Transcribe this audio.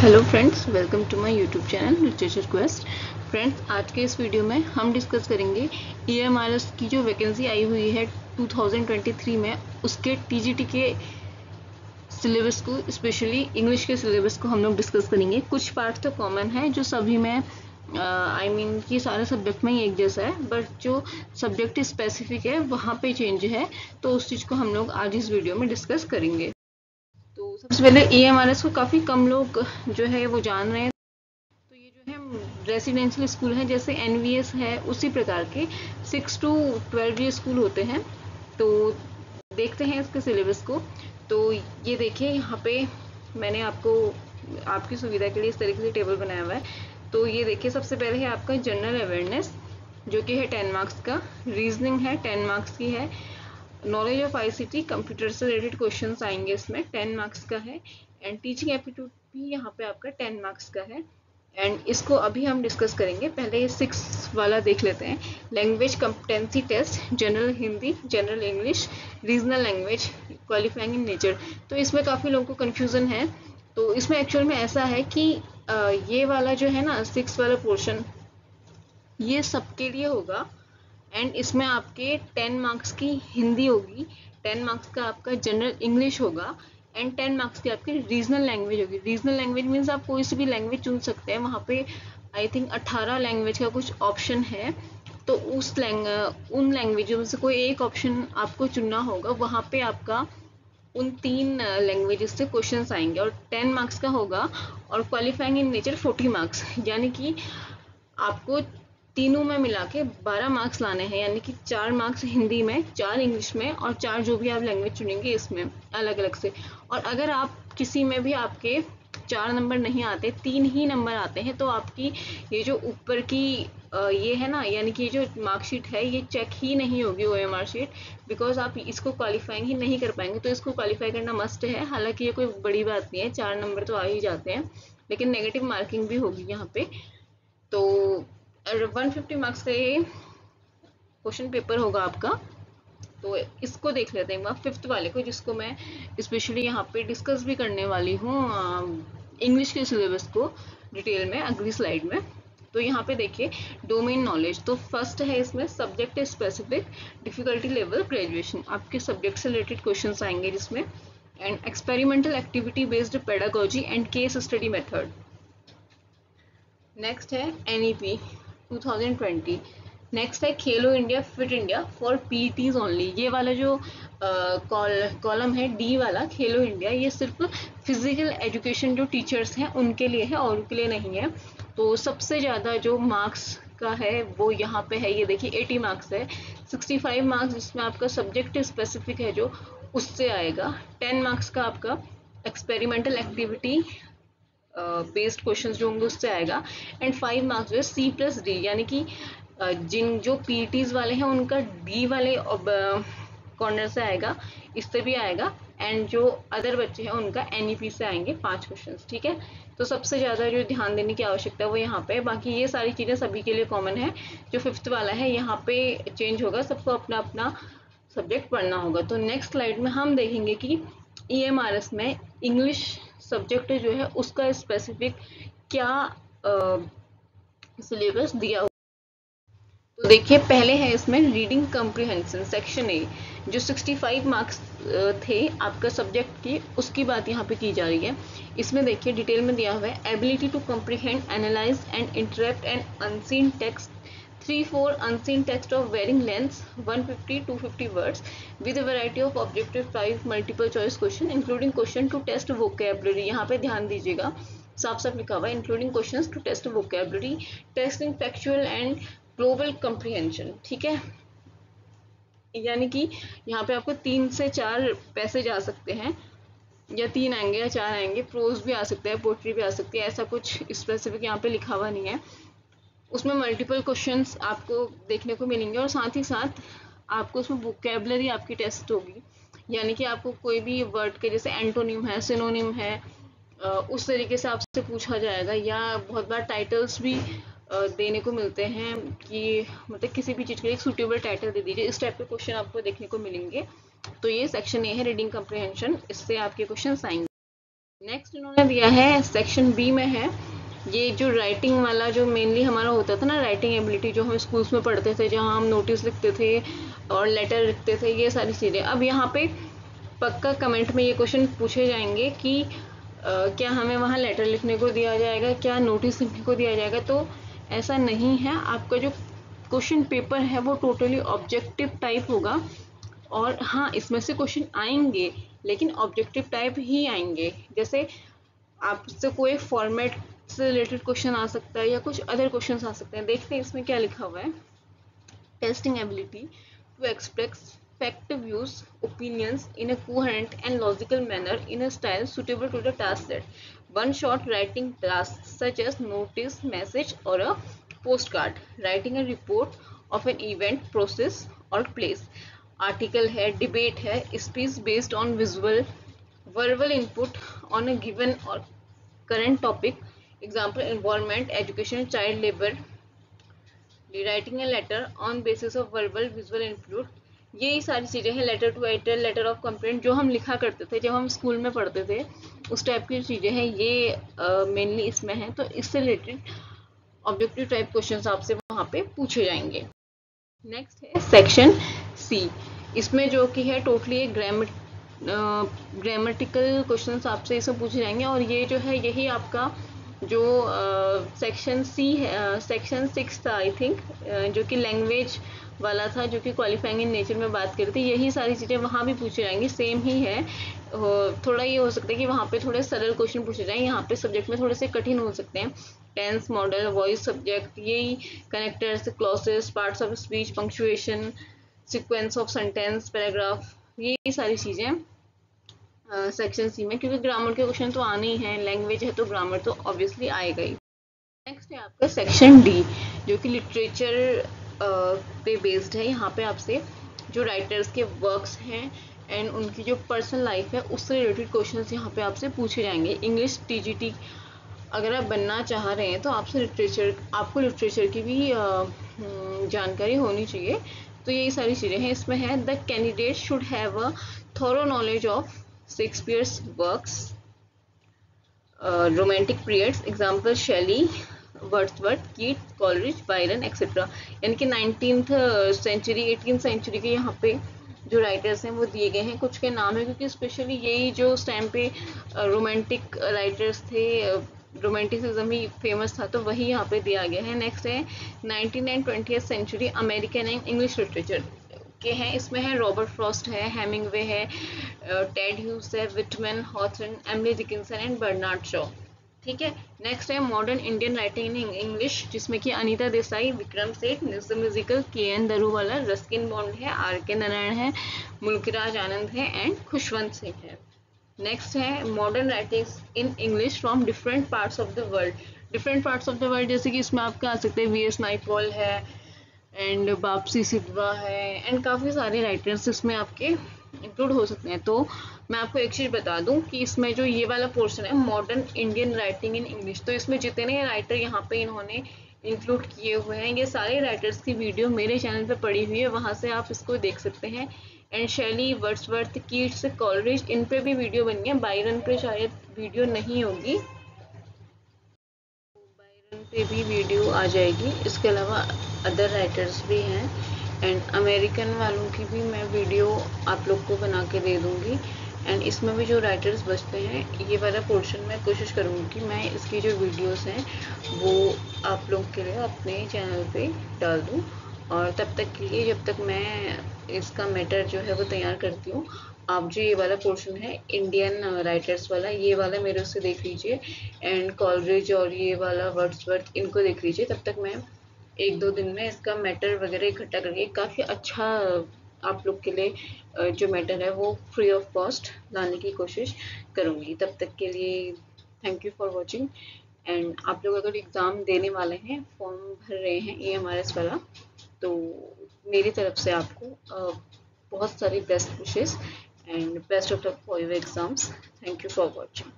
Hello friends, welcome to my YouTube channel literature quest. Friends, आज के इस video में हम डिस्कस करेंगे EMRS की जो वैकेंसी आई हुई है 2023 में, उसके TGT के सिलेबस को, स्पेशली इंग्लिश के सिलेबस को हम लोग डिस्कस करेंगे। कुछ पार्ट तो कॉमन है जो सभी में कि सारे सब्जेक्ट में ही एक जैसा है, बट जो सब्जेक्ट स्पेसिफिक है वहाँ पे चेंज है, तो उस चीज़ को हम लोग आज इस वीडियो में डिस्कस करेंगे। तो सबसे पहले EMRS को काफ़ी कम लोग जो है वो जान रहे हैं। तो ये जो है रेसिडेंशियल स्कूल है, जैसे NVS है उसी प्रकार के 6 to 12 ये स्कूल होते हैं। तो देखते हैं इसके सिलेबस को। तो ये देखिए, यहाँ पे मैंने आपको आपकी सुविधा के लिए इस तरीके से टेबल बनाया हुआ है। तो ये देखिए, सबसे पहले है आपका जनरल अवेयरनेस, जो कि है 10 मार्क्स का। रीजनिंग है 10 मार्क्स की है। नॉलेज ऑफ ICT कंप्यूटर से रिलेटेड क्वेश्चंस आएंगे, इसमें 10 मार्क्स का है। एंड टीचिंग एप्टीट्यूड भी यहाँ पे आपका 10 मार्क्स का है। एंड इसको अभी हम डिस्कस करेंगे। पहले ये 6 वाला देख लेते हैं। Language competency test, general Hindi, general English, regional language, qualifying in nature. तो इसमें काफ़ी लोगों को कन्फ्यूज़न है। तो इसमें एक्चुअल में ऐसा है कि ये वाला जो है ना 6 वाला पोर्शन, ये सबके लिए होगा। एंड इसमें आपके 10 मार्क्स की हिंदी होगी, 10 मार्क्स का आपका जनरल इंग्लिश होगा, एंड 10 मार्क्स की आपकी रीजनल लैंग्वेज होगी। रीजनल लैंग्वेज मीन्स आप कोई सी भी लैंग्वेज चुन सकते हैं। वहाँ पे आई थिंक 18 लैंग्वेज का कुछ ऑप्शन है, तो उन लैंग्वेजों में से कोई एक ऑप्शन आपको चुनना होगा। वहाँ पे आपका उन 3 लैंग्वेजेस से क्वेश्चंस आएंगे और 10 मार्क्स का होगा। और क्वालिफाइंग इन नेचर 40 मार्क्स, यानी कि आपको तीनों में मिला के 12 मार्क्स लाने हैं, यानी कि 4 मार्क्स हिंदी में, 4 इंग्लिश में, और 4 जो भी आप लैंग्वेज चुनेंगे इसमें अलग अलग से। और अगर आप किसी में भी आपके 4 नंबर नहीं आते, 3 ही नंबर आते हैं, तो आपकी ये जो ऊपर की ये है ना, यानी कि जो मार्कशीट है ये चेक ही नहीं होगी, OMR शीट, बिकॉज आप इसको क्वालिफाइंग ही नहीं कर पाएंगे। तो इसको क्वालिफाई करना मस्ट है। हालांकि ये कोई बड़ी बात नहीं है, 4 नंबर तो आ ही जाते हैं, लेकिन नेगेटिव मार्किंग भी होगी यहाँ पे। तो 150 मार्क्स का ये क्वेश्चन पेपर होगा आपका। तो इसको देख लेते हैं एक बार, 5th वाले को, जिसको मैं स्पेशली यहाँ पे डिस्कस भी करने वाली हूँ इंग्लिश के सिलेबस को डिटेल में अगली स्लाइड में। तो यहाँ पे देखिए, डोमेन नॉलेज। तो फर्स्ट है इसमें subject specific difficulty level graduation, आपके सब्जेक्ट से रिलेटेड क्वेश्चंस आएंगे जिसमें। And experimental activity based pedagogy and case study method. Next है NEP 2020। नेक्स्ट है खेलो India fit India for PTs only. ये वाला जो कॉलम है D वाला, खेलो इंडिया, ये सिर्फ फिजिकल एजुकेशन जो टीचर्स हैं उनके लिए है और उनके लिए नहीं है। तो सबसे ज़्यादा जो मार्क्स का है वो यहाँ पे है, ये देखिए 80 मार्क्स है। 65 मार्क्स जिसमें आपका सब्जेक्ट स्पेसिफिक है जो, उससे आएगा। 10 मार्क्स का आपका एक्सपेरिमेंटल एक्टिविटी बेस्ड क्वेश्चंस जो होंगे उससे आएगा। एंड 5 मार्क्स जो है C+D, यानी कि जिन जो PTs वाले हैं उनका D वाले कॉर्नर से आएगा, इससे भी आएगा। एंड जो अदर बच्चे हैं उनका NEP से आएंगे 5 क्वेश्चंस, ठीक है। तो सबसे ज़्यादा जो ध्यान देने की आवश्यकता है वो यहाँ पे। बाकी ये सारी चीज़ें सभी के लिए कॉमन है। जो 5th वाला है यहाँ पे चेंज होगा, सबको अपना अपना सब्जेक्ट पढ़ना होगा। तो नेक्स्ट स्लाइड में हम देखेंगे कि EMRS में इंग्लिश सब्जेक्ट जो है उसका स्पेसिफिक क्या सिलेबस दिया हुआ। तो देखिए, पहले है इसमें रीडिंग कम्प्रिहेंशन सेक्शन A, जो 65 मार्क्स थे आपका सब्जेक्ट की, उसकी बात यहाँ पे की जा रही है। इसमें देखिए डिटेल में दिया हुआ है, ability to comprehend, analyze and interpret and unseen text, 3-4 unseen text of varying lengths, 150-250 words, with a variety of objective type multiple choice question, including question to test vocabulary। यहाँ पे ध्यान दीजिएगा, साफ साफ लिखा हुआ है including questions to test vocabulary, testing factual and global comprehension, ठीक है। यानी कि यहाँ पे आपको 3 से 4 पैसे जा सकते हैं, या 3 आएंगे या 4 आएंगे। प्रोज भी आ सकता है, पोट्री भी आ सकती है, ऐसा कुछ स्पेसिफिक यहाँ पे लिखा हुआ नहीं है। उसमें मल्टीपल क्वेश्चंस आपको देखने को मिलेंगे, और साथ ही साथ आपको उसमें वोकैबुलरी आपकी टेस्ट होगी, यानी कि आपको कोई भी वर्ड के जैसे एंटोनिम है, सिनोनिम है, उस तरीके से आपसे पूछा जाएगा। या बहुत बार टाइटल्स भी देने को मिलते हैं कि मतलब किसी भी चीज़ के लिए एक सूटेबल टाइटल दे दीजिए, इस टाइप के क्वेश्चन आपको देखने को मिलेंगे। तो ये सेक्शन A है रीडिंग कम्प्रिहेंशन, इससे आपके क्वेश्चन आएंगे। नेक्स्ट इन्होंने दिया है सेक्शन बी में है ये जो राइटिंग वाला जो मेनली हमारा होता था ना, राइटिंग एबिलिटी जो हम स्कूल्स में पढ़ते थे, जहाँ हम नोटिस लिखते थे और लेटर लिखते थे, ये सारी चीज़ें। अब यहाँ पे पक्का कमेंट में ये क्वेश्चन पूछे जाएंगे कि क्या हमें वहाँ लेटर लिखने को दिया जाएगा, क्या नोटिस लिखने को दिया जाएगा। तो ऐसा नहीं है, आपका जो क्वेश्चन पेपर है वो टोटली ऑब्जेक्टिव टाइप होगा। और हाँ, इसमें से क्वेश्चन आएंगे लेकिन ऑब्जेक्टिव टाइप ही आएंगे। जैसे आपसे कोई फॉर्मेट से रिलेटेड क्वेश्चन आ सकता है या कुछ अदर क्वेश्चन आ सकते हैं। देखते हैं इसमें क्या लिखा हुआ है। Testing ability to express fact views, opinions in a coherent and logical manner in a style suitable to the task set. One shot writing tasks such as notice, message or a postcard. Writing a report of an event, process or place. Article है, debate है, speech based on visual, verbal input on a given or current topic. Example, environment, education, child labor. Writing a letter on basis of verbal visual input. यही सारी चीज़ें हैं। Letter to writer, letter of complaint, जो हम लिखा करते थे जब हम स्कूल में पढ़ते थे, उस टाइप की चीज़ें हैं, ये मेनली इसमें है। तो इससे रिलेटेड ऑब्जेक्टिव टाइप क्वेश्चंस आपसे वहाँ पे पूछे जाएंगे। नेक्स्ट है सेक्शन सी। इसमें जो कि है टोटली एक ग्रामेटिकल क्वेश्चंस आपसे इसमें पूछे जाएंगे। और ये जो है यही आपका जो सेक्शन सी है, सेक्शन 6 था आई थिंक, जो कि लैंग्वेज वाला था, जो कि क्वालिफाइंग इन नेचर में बात करते, यही सारी चीज़ें वहाँ भी पूछी जाएंगी, सेम ही है। थोड़ा ये हो सकता है कि वहाँ पे थोड़े सरल क्वेश्चन पूछे जाएं, यहाँ पे सब्जेक्ट में थोड़े से कठिन हो सकते हैं। टेंस, मॉडल, वॉइस, सब्जेक्ट, यही connectors, clauses, parts of speech, punctuation, sequence of sentence, paragraph, यही सारी चीज़ें सेक्शन सी में। क्योंकि ग्रामर के क्वेश्चन तो आने ही हैं, लैंग्वेज है तो ग्रामर तो ऑब्वियसली आएगा ही। नेक्स्ट है आपका सेक्शन डी, जो कि लिटरेचर पे बेस्ड है। यहाँ पे आपसे जो राइटर्स के वर्क्स हैं एंड उनकी जो पर्सनल लाइफ है उससे रिलेटेड क्वेश्चंस यहाँ पे आपसे पूछे जाएंगे। इंग्लिश टीजीटी अगर आप बनना चाह रहे हैं तो आपको लिटरेचर की भी जानकारी होनी चाहिए। तो यही सारी चीज़ें हैं इसमें है। The candidate should have a thorough knowledge of Shakespeare's works, romantic periods, example Shelley, Wordsworth, Keats, Coleridge, Byron etcetera. यानी कि 19th सेंचुरी 18th सेंचुरी के यहाँ पे जो राइटर्स हैं वो दिए गए हैं। कुछ के नाम है क्योंकि स्पेशली यही जो उस टाइम पे रोमांटिक राइटर्स थे, रोमांटिसिज्म ही फेमस था, तो वही यहाँ पे दिया गया है। नेक्स्ट है 19th and 20th century American and English literature के हैं। इसमें है रॉबर्ट फ्रॉस्ट है, हेमिंगवे है, टेड ह्यूज है, Whitman, Hawthorne, Emily Dickinson and Bernard Shaw. ठीक है। नेक्स्ट है modern Indian writing in English, जिसमें कि Anita Desai, Vikram Seth, Nissim Ezekiel, K N. Daruwalla, Ruskin Bond है, आर.के. नारायण है, मुल्कराज आनंद है एंड खुशवंत सिंह है। नेक्स्ट है modern writings in English from different parts of the world. Different parts of the world जैसे कि इसमें आपके आ सकते हैं वी.एस. नाइपॉल है एंड वापसी सिद्धवा है एंड काफ़ी सारे राइटर्स इसमें आपके इंक्लूड हो सकते हैं। तो मैं आपको एक चीज़ बता दूं कि इसमें जो ये वाला पोर्शन है modern Indian writing in English, तो इसमें जितने राइटर यहाँ पे इन्होंने इंक्लूड किए हुए हैं ये सारे राइटर्स की वीडियो मेरे चैनल पे पड़ी हुई है, वहाँ से आप इसको देख सकते हैं। And Shelley, Wordsworth, Keats, Coleridge, इन पे भी वीडियो बनी है। बायरन पे शायद वीडियो नहीं होगी, पे भी वीडियो आ जाएगी। इसके अलावा अदर राइटर्स भी हैं एंड अमेरिकन वालों की भी मैं वीडियो आप लोग को बना के दे दूँगी। एंड इसमें भी जो राइटर्स बचते हैं ये वाला पोर्शन मैं कोशिश करूँगी कि मैं इसकी जो वीडियोस हैं वो आप लोग के लिए अपने चैनल पे डाल दूँ। और तब तक के लिए जब तक मैं इसका मैटर जो है वो तैयार करती हूँ, आप जो ये वाला पोर्शन है इंडियन राइटर्स वाला, ये वाला मेरे उससे देख लीजिए एंड कॉलरिज और ये वाला वर्ड्सवर्थ इनको देख लीजिए। तब तक मैं 1-2 दिन में इसका मैटर वगैरह इकट्ठा करके काफ़ी अच्छा आप लोग के लिए जो मैटर है वो फ्री ऑफ कॉस्ट लाने की कोशिश करूँगी। तब तक के लिए thank you for watching. And आप लोग अगर एग्ज़ाम देने वाले हैं, फॉर्म भर रहे हैं EMRS वाला, तो मेरी तरफ से आपको बहुत सारी best wishes and best of luck for your exams. Thank you for watching.